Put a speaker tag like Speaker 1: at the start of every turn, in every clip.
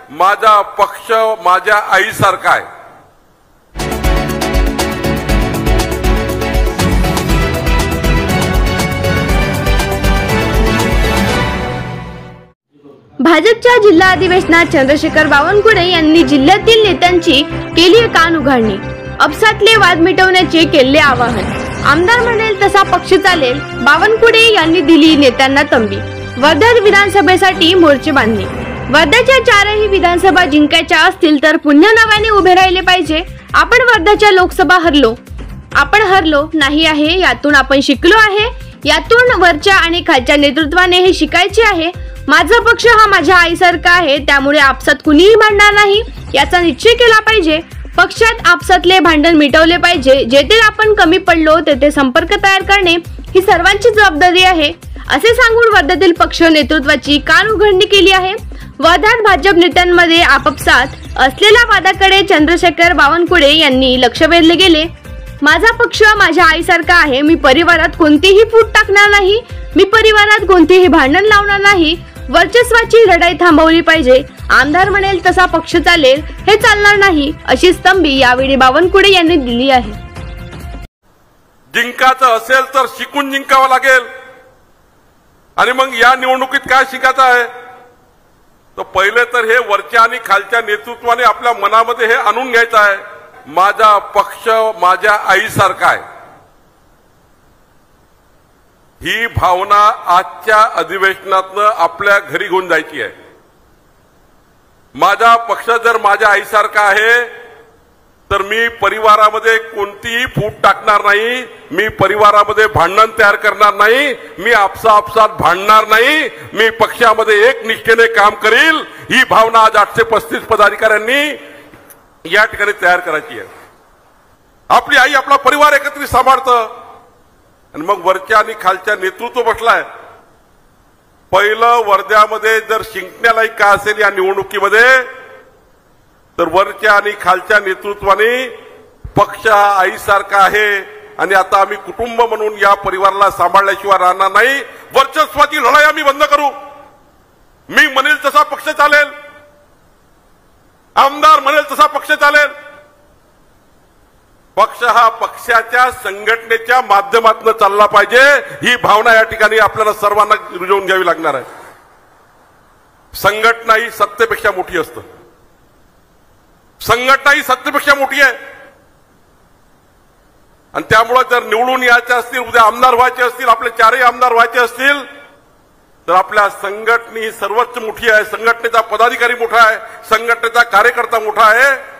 Speaker 1: माझा पक्ष माझ्या आईसारखा आहे।
Speaker 2: भाजपच्या जिल्हा अधिवेशनात चंद्रशेखर बावनकुळे यांनी जिल्ह्यातील नेत्यांची केली कान उघडणी, आपसातले वाद मिटवण्याचे केले आवाहन। आमदार म्हणेल तसा पक्ष चालेल, बावनकुळे यांनी दिली नेत्यांना तंबी। वर्धा विधानसभेसाठी मोर्चे बांधणी। वर्ध्याच्या चारही विधानसभा जिंकायच्या असतील तर पुन्हा नव्याने उभे राहिले पाहिजे। आपण वर्ध्याच्या लोकसभा हरलो नाही आहे, यातून आपण शिकलो आहे। यातून वरच्या आणि खालच्या नेतृत्वाने हे शिकायचे आहे। माझा पक्ष हा माझ्या आईसारखा आहे, त्यामुळे आपसात कुणीही भांडणार नाही याचा निश्चय केला पाहिजे। पक्षात आपसातले भांडण मिटवले पाहिजे। जेथे आपण कमी पडलो तेथे संपर्क तयार करणे ही सर्वांची जबाबदारी आहे, असे सांगून वर्ध्यातील पक्ष नेतृत्वाची कान उघडणी केली आहे। वर्ध्यात भाजप नेत्यांमध्ये आपापसात असलेल्या वादाकडे चंद्रशेखर बावनकुळे यांनी लक्ष वेधले गेले। माझा पक्ष माझ्या आईसारखा आहे, मी परिवारात कोणतीही फूट टाकणार नाही, मी परिवारात कोणतेही भांडण लावणार नाही। वर्चस्वाची लढाई थांबवली पाहिजे। आमदार म्हणेल तसा पक्ष चालेल, हे चालणार नाही, अशी स्तंभी यावेळी बावनकुळे यांनी दिली आहे।
Speaker 1: जिंकायचं असेल तर शिकून जिंकावं लागेल। आणि मग या निवडणुकीत काय शिकायचं आहे, तर पहिले तर हे वरच्या आणि खालच्या नेतृत्वाने आपल्या मनामध्ये हे आणून घ्यायचं आहे, माझा पक्ष माझ्या आईसारखा आहे। ही भावना आजच्या अधिवेशनातनं आपल्या घरी घेऊन जायची आहे। माझा पक्ष जर माझ्या आईसारखा आहे तर मी परिवारामध्ये कोणतीही फूट टाकणार नाही, मी परिवारामध्ये भांडण तयार करणार नाही, मी आपसात भांडणार नाही, मी पक्षामध्ये एक निष्ठेने काम करील। ही भावना आज 835 पदाधिकाऱ्यांनी या ठिकाणी तयार करायची आहे। आपली आई आपला परिवार एकत्रित सांभाळतं आणि मग वरच्या आणि खालच्या नेतृत्व बसलाय। पहिलं वर्ध्यामध्ये जर शिंकण्यालायक काय असेल या निवडणुकीमध्ये, तर वरच्या आणि खालच्या नेतृत्वाने पक्ष हा आईसारखा आहे आणि आता आम्ही कुटुंब म्हणून या परिवाराला सांभाळल्याशिवाय राहणार नाही। वर्चस्वाची लढाई आम्ही बंद करू। मी म्हणेल तसा पक्ष चालेल, आमदार म्हणेल तसा पक्ष चालेल। पक्ष हा पक्षाच्या संघटनेच्या माध्यमातून चालला पाहिजे, ही भावना या ठिकाणी आपल्याला सर्वांना रुजवून घ्यावी लागणार आहे। संघटना ही सत्तेपेक्षा मोठी असते, संघटना ही सत्तेपेक्षा मोठी आहे। आणि त्यामुळे जर निवडून यायचे असतील, उद्या आमदार व्हायचे असतील, आपले चारही आमदार व्हायचे असतील, तर आपल्या संघटना ही सर्वोच्च मोठी आहे। संघटनेचा पदाधिकारी मोठा आहे, संघटनेचा कार्यकर्ता मोठा आहे।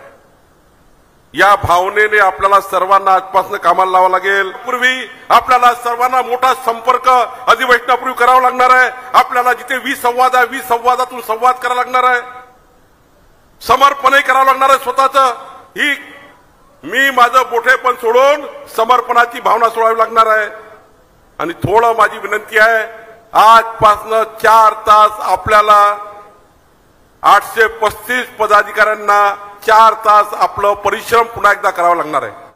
Speaker 1: या भावनेने आपल्याला सर्वांना आजपासून कामाला लावावं लागेल। पूर्वी आपल्याला सर्वांना मोठा संपर्क अधिवेशनापूर्वी करावा लागणार आहे। आपल्याला जिथे 20 संवाद आहे, 20 संवादातून संवाद करावा लागणार आहे, समर्पणही करावं लागणार आहे स्वतःचं। ही मी माझं मोठेपण सोडून समर्पणाची भावना सोडावी लागणार आहे। आणि थोडं माझी विनंती आहे, आजपासून 4 तास आपल्याला 835 पदाधिकाऱ्यांना 4 तास आपलं परिश्रम पुन्हा एकदा करावं लागणार आहे।